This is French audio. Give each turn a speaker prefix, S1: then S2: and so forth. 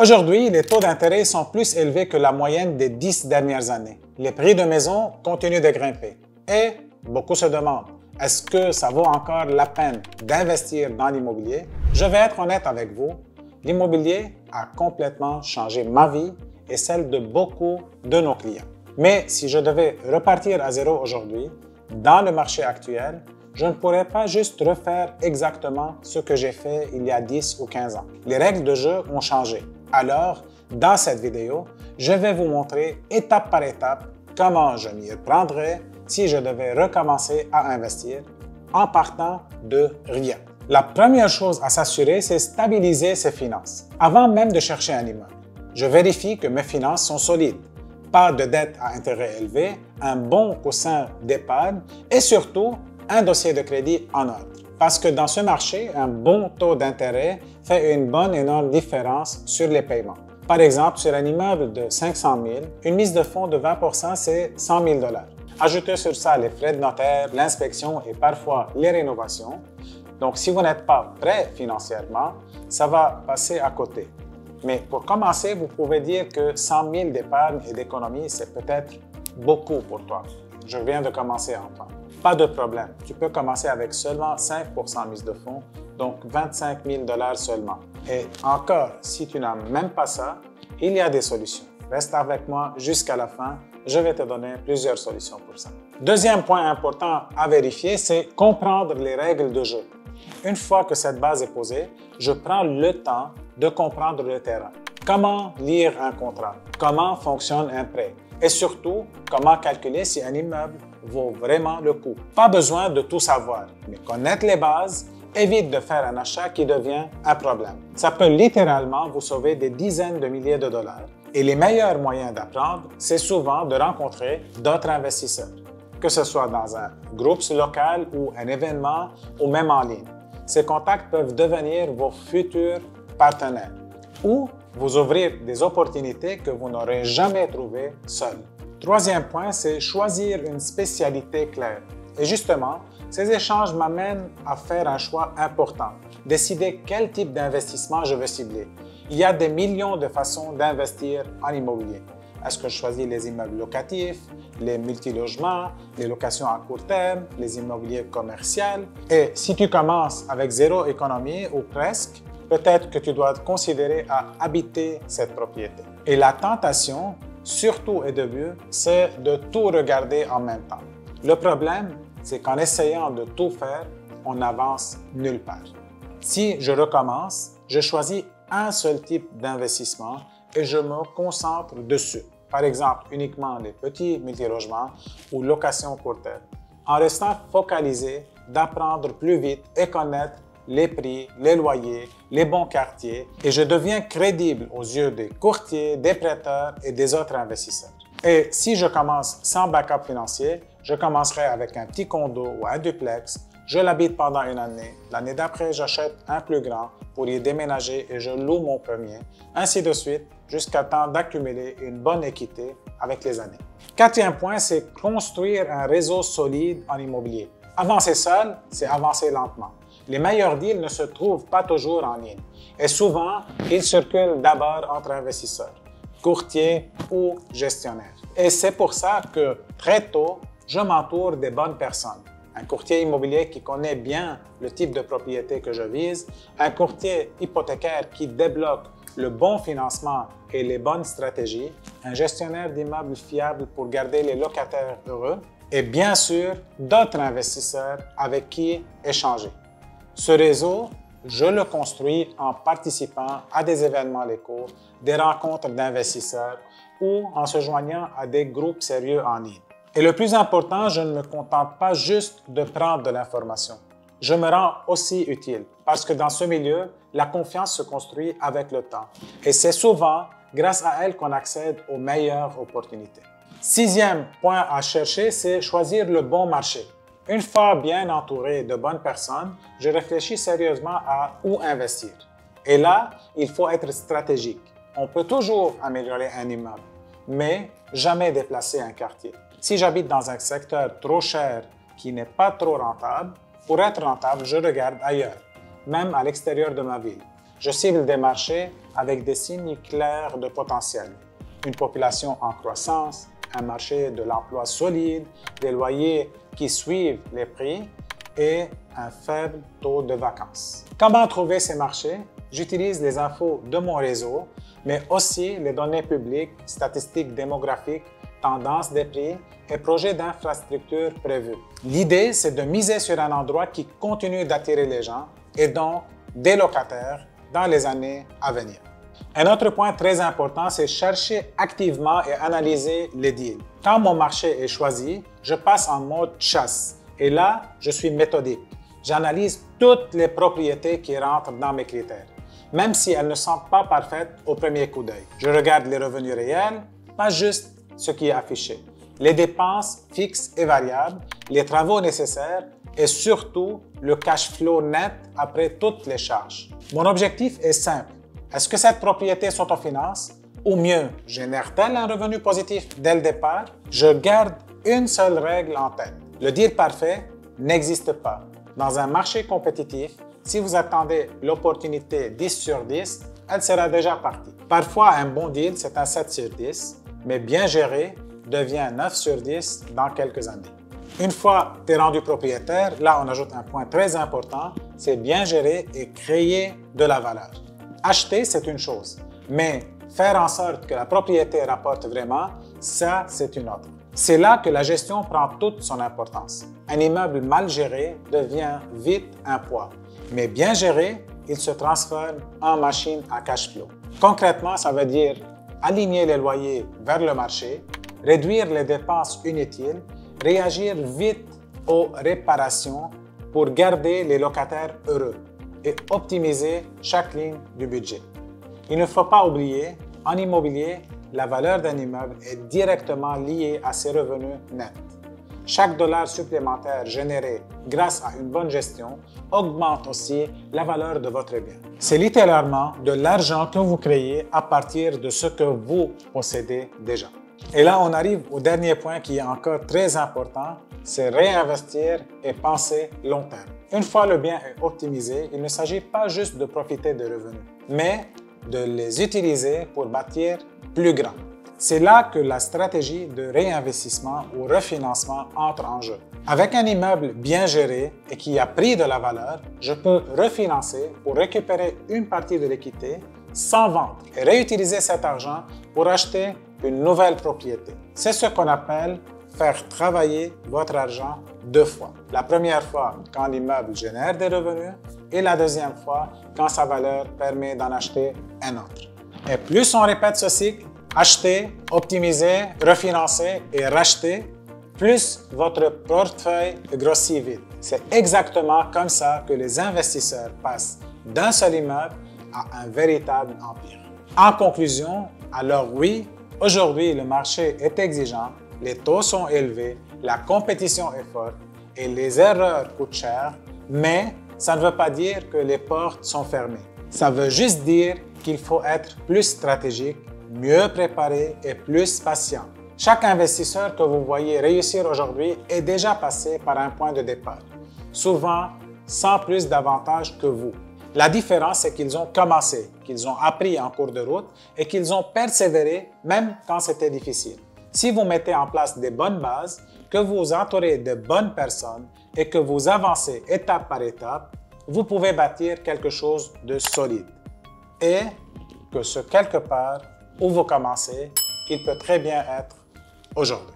S1: Aujourd'hui, les taux d'intérêt sont plus élevés que la moyenne des 10 dernières années. Les prix de maison continuent de grimper. Et beaucoup se demandent, est-ce que ça vaut encore la peine d'investir dans l'immobilier? Je vais être honnête avec vous, l'immobilier a complètement changé ma vie et celle de beaucoup de nos clients. Mais si je devais repartir à zéro aujourd'hui, dans le marché actuel, je ne pourrais pas juste refaire exactement ce que j'ai fait il y a 10 ou 15 ans. Les règles de jeu ont changé. Alors, dans cette vidéo, je vais vous montrer étape par étape comment je m'y prendrais si je devais recommencer à investir en partant de rien. La première chose à s'assurer, c'est stabiliser ses finances. Avant même de chercher un immeuble, je vérifie que mes finances sont solides. Pas de dette à intérêt élevé, un bon coussin d'épargne et surtout un dossier de crédit en ordre. Parce que dans ce marché, un bon taux d'intérêt fait une bonne énorme différence sur les paiements. Par exemple, sur un immeuble de 500 000, une mise de fonds de 20 % c'est 100 000 $. Ajoutez sur ça les frais de notaire, l'inspection et parfois les rénovations. Donc, si vous n'êtes pas prêt financièrement, ça va passer à côté. Mais pour commencer, vous pouvez dire que 100 000 d'épargne et d'économie, c'est peut-être beaucoup pour toi. Je viens de commencer enfin. Pas de problème, tu peux commencer avec seulement 5 % mise de fonds, donc 25 000 $ seulement. Et encore, si tu n'as même pas ça, il y a des solutions. Reste avec moi jusqu'à la fin, je vais te donner plusieurs solutions pour ça. Deuxième point important à vérifier, c'est comprendre les règles de jeu. Une fois que cette base est posée, je prends le temps de comprendre le terrain. Comment lire un contrat? Comment fonctionne un prêt? Et surtout, comment calculer si un immeuble vaut vraiment le coup. Pas besoin de tout savoir, mais connaître les bases évite de faire un achat qui devient un problème. Ça peut littéralement vous sauver des dizaines de milliers de dollars. Et les meilleurs moyens d'apprendre, c'est souvent de rencontrer d'autres investisseurs, que ce soit dans un groupe local ou un événement ou même en ligne. Ces contacts peuvent devenir vos futurs partenaires ou vous ouvrir des opportunités que vous n'aurez jamais trouvées seul. Troisième point, c'est choisir une spécialité claire. Et justement, ces échanges m'amènent à faire un choix important. Décider quel type d'investissement je veux cibler. Il y a des millions de façons d'investir en immobilier. Est-ce que je choisis les immeubles locatifs, les multilogements, les locations à court terme, les immobiliers commerciaux? Et si tu commences avec zéro économie ou presque, peut-être que tu dois considérer à habiter cette propriété. Et la tentation, surtout au début, c'est de tout regarder en même temps. Le problème, c'est qu'en essayant de tout faire, on n'avance nulle part. Si je recommence, je choisis un seul type d'investissement et je me concentre dessus. Par exemple, uniquement les petits multilogements ou locations court terme. En restant focalisé, d'apprendre plus vite et connaître les prix, les loyers, les bons quartiers et je deviens crédible aux yeux des courtiers, des prêteurs et des autres investisseurs. Et si je commence sans backup financier, je commencerai avec un petit condo ou un duplex, je l'habite pendant une année, l'année d'après j'achète un plus grand pour y déménager et je loue mon premier, ainsi de suite jusqu'à temps d'accumuler une bonne équité avec les années. Quatrième point, c'est construire un réseau solide en immobilier. Avancer seul, c'est avancer lentement. Les meilleurs deals ne se trouvent pas toujours en ligne et souvent, ils circulent d'abord entre investisseurs, courtiers ou gestionnaires. Et c'est pour ça que très tôt, je m'entoure des bonnes personnes. Un courtier immobilier qui connaît bien le type de propriété que je vise, un courtier hypothécaire qui débloque le bon financement et les bonnes stratégies, un gestionnaire d'immeubles fiable pour garder les locataires heureux et bien sûr, d'autres investisseurs avec qui échanger. Ce réseau, je le construis en participant à des événements locaux, des rencontres d'investisseurs ou en se joignant à des groupes sérieux en ligne. Et le plus important, je ne me contente pas juste de prendre de l'information. Je me rends aussi utile parce que dans ce milieu, la confiance se construit avec le temps. Et c'est souvent grâce à elle qu'on accède aux meilleures opportunités. Sixième point à chercher, c'est choisir le bon marché. Une fois bien entouré de bonnes personnes, je réfléchis sérieusement à où investir. Et là, il faut être stratégique. On peut toujours améliorer un immeuble, mais jamais déplacer un quartier. Si j'habite dans un secteur trop cher qui n'est pas trop rentable, pour être rentable, je regarde ailleurs, même à l'extérieur de ma ville. je cible des marchés avec des signes clairs de potentiel. Une population en croissance, un marché de l'emploi solide, des loyers qui suivent les prix et un faible taux de vacances. Comment trouver ces marchés? J'utilise les infos de mon réseau, mais aussi les données publiques, statistiques démographiques, tendances des prix et projets d'infrastructures prévus. L'idée, c'est de miser sur un endroit qui continue d'attirer les gens et donc des locataires dans les années à venir. Un autre point très important, c'est chercher activement et analyser les deals. Quand mon marché est choisi, je passe en mode chasse et là, je suis méthodique. J'analyse toutes les propriétés qui rentrent dans mes critères, même si elles ne sont pas parfaites au premier coup d'œil. Je regarde les revenus réels, pas juste ce qui est affiché, les dépenses fixes et variables, les travaux nécessaires et surtout le cash flow net après toutes les charges. Mon objectif est simple. Est-ce que cette propriété s'autofinance? Ou mieux, génère-t-elle un revenu positif dès le départ? Je garde une seule règle en tête. Le deal parfait n'existe pas. Dans un marché compétitif, si vous attendez l'opportunité 10 sur 10, elle sera déjà partie. Parfois, un bon deal, c'est un 7 sur 10, mais bien géré devient 9 sur 10 dans quelques années. Une fois que tu es rendu propriétaire, là, on ajoute un point très important, c'est bien gérer et créer de la valeur. Acheter, c'est une chose, mais faire en sorte que la propriété rapporte vraiment, ça, c'est une autre. C'est là que la gestion prend toute son importance. Un immeuble mal géré devient vite un poids, mais bien géré, il se transforme en machine à cash flow. Concrètement, ça veut dire aligner les loyers vers le marché, réduire les dépenses inutiles, réagir vite aux réparations pour garder les locataires heureux et optimiser chaque ligne du budget. Il ne faut pas oublier, en immobilier, la valeur d'un immeuble est directement liée à ses revenus nets. Chaque dollar supplémentaire généré grâce à une bonne gestion augmente aussi la valeur de votre bien. C'est littéralement de l'argent que vous créez à partir de ce que vous possédez déjà. Et là, on arrive au dernier point qui est encore très important, c'est réinvestir et penser long terme. Une fois le bien est optimisé, il ne s'agit pas juste de profiter des revenus, mais de les utiliser pour bâtir plus grand. C'est là que la stratégie de réinvestissement ou refinancement entre en jeu. Avec un immeuble bien géré et qui a pris de la valeur, je peux refinancer pour récupérer une partie de l'équité sans vendre et réutiliser cet argent pour acheter une nouvelle propriété. C'est ce qu'on appelle faire travailler votre argent deux fois. La première fois quand l'immeuble génère des revenus et la deuxième fois quand sa valeur permet d'en acheter un autre. Et plus on répète ce cycle, acheter, optimiser, refinancer et racheter, plus votre portefeuille grossit vite. C'est exactement comme ça que les investisseurs passent d'un seul immeuble à un véritable empire. En conclusion, alors oui, aujourd'hui le marché est exigeant, les taux sont élevés, la compétition est forte et les erreurs coûtent cher, mais ça ne veut pas dire que les portes sont fermées. Ça veut juste dire qu'il faut être plus stratégique, mieux préparé et plus patient. Chaque investisseur que vous voyez réussir aujourd'hui est déjà passé par un point de départ, souvent sans plus d'avantages que vous. La différence, c'est qu'ils ont commencé, qu'ils ont appris en cours de route et qu'ils ont persévéré même quand c'était difficile. Si vous mettez en place des bonnes bases, que vous entourez de bonnes personnes et que vous avancez étape par étape, vous pouvez bâtir quelque chose de solide. Et que ce quelque part où vous commencez, il peut très bien être aujourd'hui.